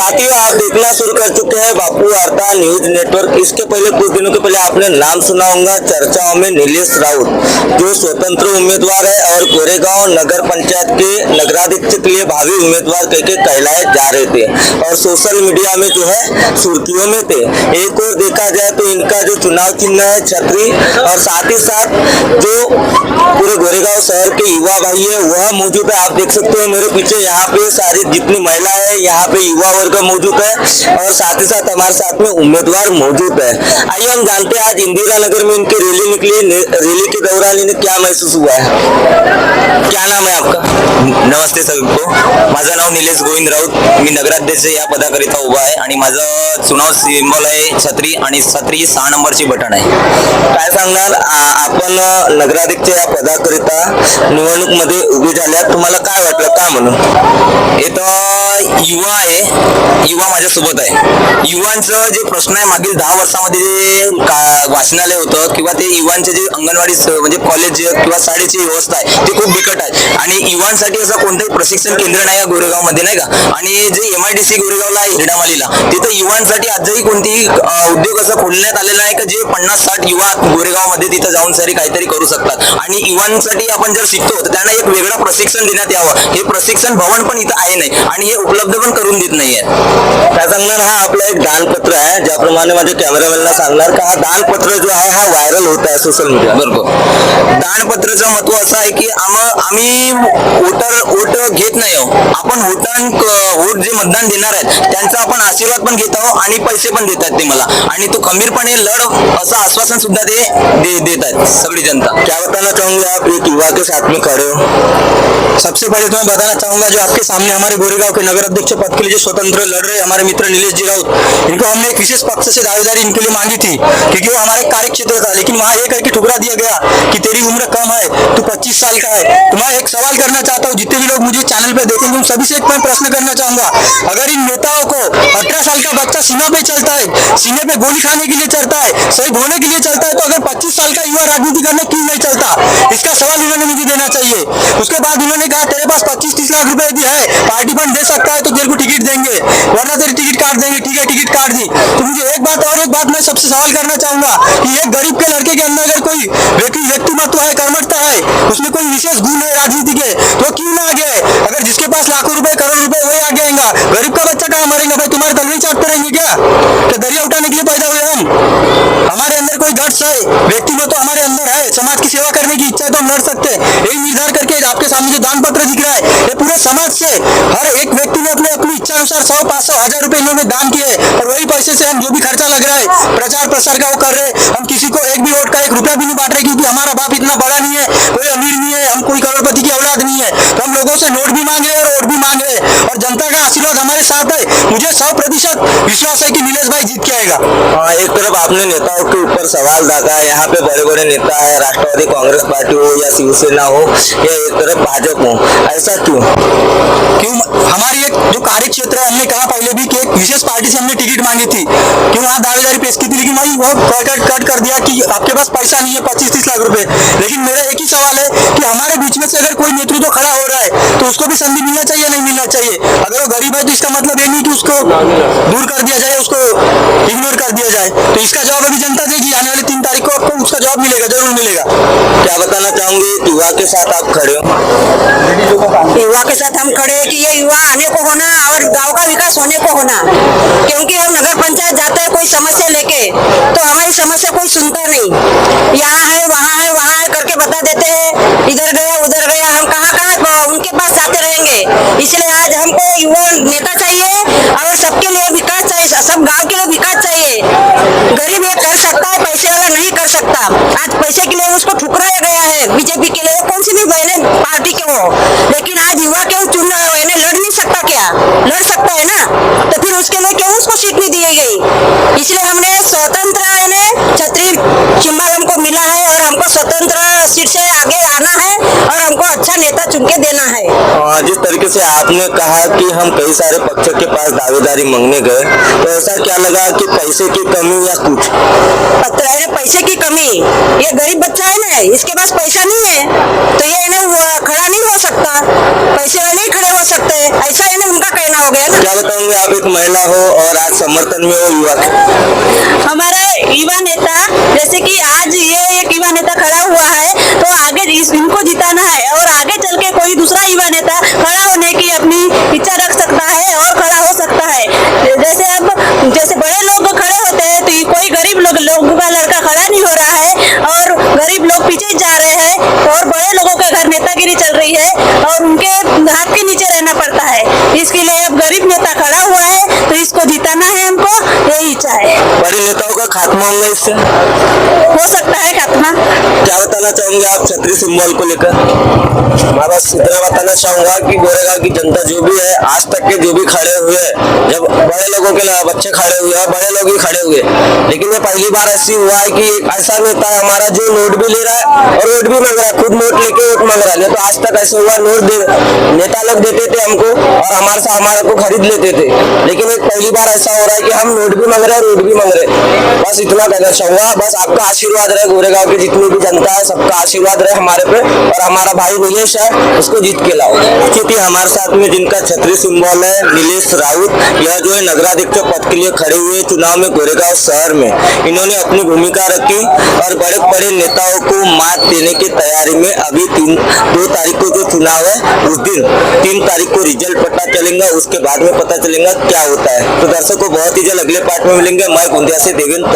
साथियों, आप देखना शुरू कर चुके हैं बापू वार्ता न्यूज नेटवर्क। इसके पहले कुछ दिनों के पहले आपने नाम सुना होगा चर्चाओं में नीलेश राउत, जो स्वतंत्र उम्मीदवार है और गोरेगांव नगर पंचायत के नगराध्यक्ष के लिए भावी उम्मीदवार कहके कहलाए जा रहे थे और सोशल मीडिया में जो है सुर्खियों में थे। एक और देखा जाए तो इनका जो चुनाव चिन्ह है छतरी, और साथ ही साथ जो पूरे गोरेगांव शहर के युवा भाई है वह मौजूद है। आप देख सकते हो मेरे पीछे, यहाँ पे सारी जितनी महिला है, यहाँ पे युवा वर्ग मौजूद है और साथ ही साथ हमारे साथ में उम्मीदवार मौजूद है। आइए हम जानते हैं आज इंदिरा नगर में इनकी रैली निकली। रैली के दौरान इन्हें क्या महसूस हुआ है? क्या नाम है आपका? नमस्ते सबको, माझं नाव निलेश गोविंद राऊत, मी नगराध्यक्ष या पदाकरिता उभा आहे आणि माझं चुनाव सिंबल आहे छत्री आणि छत्री 6 नंबरची बटन आहे. काय सांगणार आपण नगराध्यक्ष या पदाकरिता निवडणूक मध्ये उभी झाल्यात, तुम्हाला काय वाटलं, का म्हणून? इथं युवा आहे, युवा माझ्यासोबत आहे. युवांचं जे प्रश्न आहे मागील 10 वर्षामध्ये जे वाचनालय होतं किंवा ते युवांचे जे अंगणवाडी म्हणजे कॉलेज किंवा शाळेची व्यवस्था आहे ते खूप बिकट आहे आणि युवांसाठी असं कोणतंही प्रशिक्षण केंद्र नाही आहे गोरेगावमध्ये, नाही का. आणि जे MIDC गोरेगावला आहे हिरडामालीला, तिथं युवांसाठी आजही कोणतीही उद्योग असं खोलण्यात आलेला आहे का जे 50-60 युवा गोरेगावमध्ये तिथं जाऊन सारी काहीतरी करू शकतात. आणि युवांसाठी आपण जर शिकतो तर त्यांना एक वेगळं प्रशिक्षण देण्यात यावं. हे प्रशिक्षण भवन पण इथं आहे नाही आणि हे उपलब्ध पण करून देत नाहीये. काय सांगणार, हा आपला एक दानपत्र आहे, ज्याप्रमाणे माझे कॅमेरामॅनला सांगणार का हा दानपत्र जो आहे हा व्हायरल होत आहे सोशल मीडिया. बरोबर, दानपत्राचं महत्व असं आहे की आम्ही वोट घेत नाही आहोत. आपण वोट जे मतदान देणार आहेत त्यांचा आपण आशीर्वाद पण घेत आहोत आणि पैसे पण देतात ते मला, आणि तो खंबीरपणे लढ असं आश्वासन सुद्धा ते देत आहेत सगळी जनता. क्या बताना चाहूंगा आप एक युवा के साथ में खड़े हो? सबसे पहले तो मैं बताना चाहूंगा जो आपके सामने हमारे गोरेगांव के नगर अध्यक्ष पद के लिए जो स्वतंत्र लड़ रहे हमारे मित्र नीलेश जी राउत, इनको हमने एक विशेष पक्ष से दावेदारी इनके लिए मांगी थी क्योंकि वो हमारे कार्य क्षेत्र था, लेकिन वहाँ ये करके ठुकरा दिया गया कि तेरी उम्र कम है, तू 25 साल का है. तो मैं एक सवाल करना चाहता हूँ, जितने भी लोग मुझे चैनल पे देखेंगे उन सभी से एक मैं प्रश्न करना चाहूंगा, अगर इन नेताओं को 18 साल का बच्चा सीमा पे चलता है, सीने पे गोली खाने के लिए चलता है, शहीद होने के लिए चलता है, तो अगर 25 साल का युवा राजनीति करने क्यों नहीं चलता? इसका सवाल उन्होंने मुझे देना चाहिए. उसके बाद उन्होंने कहा तेरे पास 25-30 लाख रुपए यदि है, पार्टी फंड दे सकता है तो तेरे को टिकट देंगे, वरना तेरी टिकट काट देंगे. ठीक है, टिकट काट दी. तो मुझे एक बात मैं सबसे सवाल करना चाहूंगा कि एक गरीब के लड़के के अंदर अगर कोई व्यक्तिमत्व है, कर्मठता है, उसमें कोई विशेष गुण है राजनीति के, तो क्यों ना आगे? अगर जिसके पास लाखों रुपए करोड़ रुपए वही आगे आएगा, गरीब का बच्चा कहाँ मरेगा? भाई तुम्हारे तलवे चाटते रहेंगे क्या? दरिया उठाने के लिए पैदा हुए हम? हमारे अंदर कोई गट्स है, व्यक्तिमत्व हमारे अंदर है, समाज की सेवा करने की इच्छा है तो हम लड़ सकते हैं. यही निर्धार करके आपके सामने जो दान पत्र दिख रहा है ये पूरे समाज से हर एक व्यक्ति ने अपनी इच्छा अनुसार 100, 500, 1000 रुपए इन्होंने दान किए और वही पैसे से हम जो भी खर्चा लग रहा है प्रचार प्रसार का वो कर रहे हैं. हम किसी को एक भी वोट का 1 रुपया भी नहीं बांट रहे क्योंकि हमारा बाप इतना बड़ा नहीं है, कोई अमीर नहीं है, हम कोई करोड़पति की औलाद नहीं है. तो हम लोगों से नोट भी मांग रहे हैं और वोट भी मांग रहे हैं और जनता का आशीर्वाद हमारे साथ है. मुझे 100% विश्वास है कि नीलेश भाई जीत के आएगा. एक तरफ आपने नेताओं के ऊपर सवाल दागा है, यहाँ पे बड़े बड़े नेता है, राष्ट्रवादी कांग्रेस पार्टी हो या शिवसेना हो या एक तरफ भाजपा हो, ऐसा क्यों? हमारी एक जो कार्य क्षेत्र है, हमने कहा पहले भी कि एक विशेष पार्टी से हमने टिकट मांगी थी, क्यों वहाँ दावेदारी पेश की थी, लेकिन वही वो कट कर दिया कि आपके पास पैसा नहीं है 25-30 लाख रुपए. लेकिन मेरा एक ही सवाल है कि हमारे बीच में से अगर कोई नेतृत्व खड़ा हो रहा है तो उसको भी संधि मिलना चाहिए, नहीं मिलना चाहिए? अगर वो गरीब है तो इसका मतलब ये नहीं कि उसको दूर कर दिया जाए, उसको इग्नोर कर दिया जाए. तो इसका जवाब अभी जनता देगी. आने वाली 3 तारीख को आपको उसका जवाब मिलेगा, जरूर मिलेगा. क्या बताना चाहूंगे युवा के साथ आप खड़े हो? युवा के साथ हम खड़े हैं कि ये युवा आने को होना और गांव का विकास होने को होना, क्योंकि हम नगर पंचायत जाते हैं कोई समस्या लेके तो हमारी समस्या कोई सुनता नहीं. यहाँ है वहाँ है करके बता देते हैं, इधर गया उधर गया, हम कहाँ उनके पास जाते रहेंगे. इसलिए आज हमको युवा नेता चाहिए और सबके लिए विकास चाहिए, सब गाँव के लिए विकास चाहिए. गरीब ये कर सकता है, पैसे वाला नहीं कर सकता. आज पैसे के लिए उसको ठुकराया गया है बीजेपी के लिए, कौन सी भी बहने पार्टी के हो, लेकिन आज युवा क्यों चुना है? लड़ नहीं सकता क्या? लड़ सकता है ना, तो फिर उसके लिए क्यों उसको सीट नहीं दी गई? इसलिए हमने स्वतंत्र छतरी सिंबल हमको मिला है और हमको स्वतंत्र सीट से आगे आना है और हमको अच्छा नेता चुन के देना है. जिस तरीके से आपने कहा कि हम कई सारे पक्षों के पास दावेदारी मांगने गए, तो ऐसा क्या लगा कि पैसे की कमी या कुछ? पैसे की कमी, ये गरीब बच्चा है ना, इसके पास पैसा नहीं है तो ये खड़ा नहीं हो सकता, पैसे वाले नहीं खड़े हो सकते, ऐसा उनका कहना हो गया ना। क्या बताऊंगे, आप एक महिला हो और आज समर्थन में हो युवा के। हमारा युवा नेता, जैसे कि आज ये एक युवा नेता खड़ा हुआ है, तो आगे इनको जिताना है और आगे चल के कोई दूसरा युवा नेता खड़ा होने की अपनी इच्छा रख सकता है और खड़ा हो सकता है। जैसे अब जैसे बड़े लोग खड़े होते हैं, तो ये कोई गरीब लोगों का लड़का खड़ा नहीं हो रहा है और गरीब लोग पीछे जा रहे हैं और बड़े लोगों के घर नेतागिरी चल रही है और उनके हाथ के नीचे रहना पड़ता है। इसके लिए अब गरीब नेता खड़ा हुआ है, तो इसको जिताना है हमको, यही इच्छा है। बड़े नेताओं का खात्मा होगा इससे। हो सकता है खात्मा। क्या बताना चाहोगे आप छतरी सिंबल को लेकर। मैं बस इतना बताना चाहूंगा कि गोरेगांव की जनता जो भी है, आज तक के जो भी खड़े हुए, जब बड़े लोगों के बच्चे खड़े हुए हैं, बड़े लोग भी खड़े हुए, लेकिन ये पहली बार ऐसी हुआ है कि एक ऐसा नेता है हमारा जो नोट भी ले रहा है और वोट भी मांग रहा है, खुद नोट लेके वोट मांग रहा है। नहीं तो आज तक ऐसे हुआ, नेता लोग देते थे हमको और हमारे को खरीद लेते थे, लेकिन एक पहली बार ऐसा हो रहा है कि हम नोट भी मांग रहे हैं, वोट भी मांग रहे हैं। बस इतना कहना चाहूंगा, बस आपका आशीर्वाद रहे, गोरेगांव की जितनी भी जनता है सबका आशीर्वाद रहे हमारे पे, और हमारा भाई नीलेश है उसको जीत के लाओ। क्योंकि हमारे साथ में जिनका छतरी सिंबल है नीलेश राउत, यह जो है नगराध्यक्ष पद के लिए खड़े हुए चुनाव में गोरेगांव शहर में इन्होंने अपनी भूमिका रखी और बड़े बड़े नेताओं को मात देने की तैयारी में अभी 2 तारीख को जो चुनाव है उस दिन 3 तारीख को रिजल्ट पता चलेगा, उसके बाद में पता चलेगा क्या होता है। तो दर्शकों बहुत ही जल्द अगले पार्ट में मिलेंगे। मैं गोंदिया से देवेंद्र।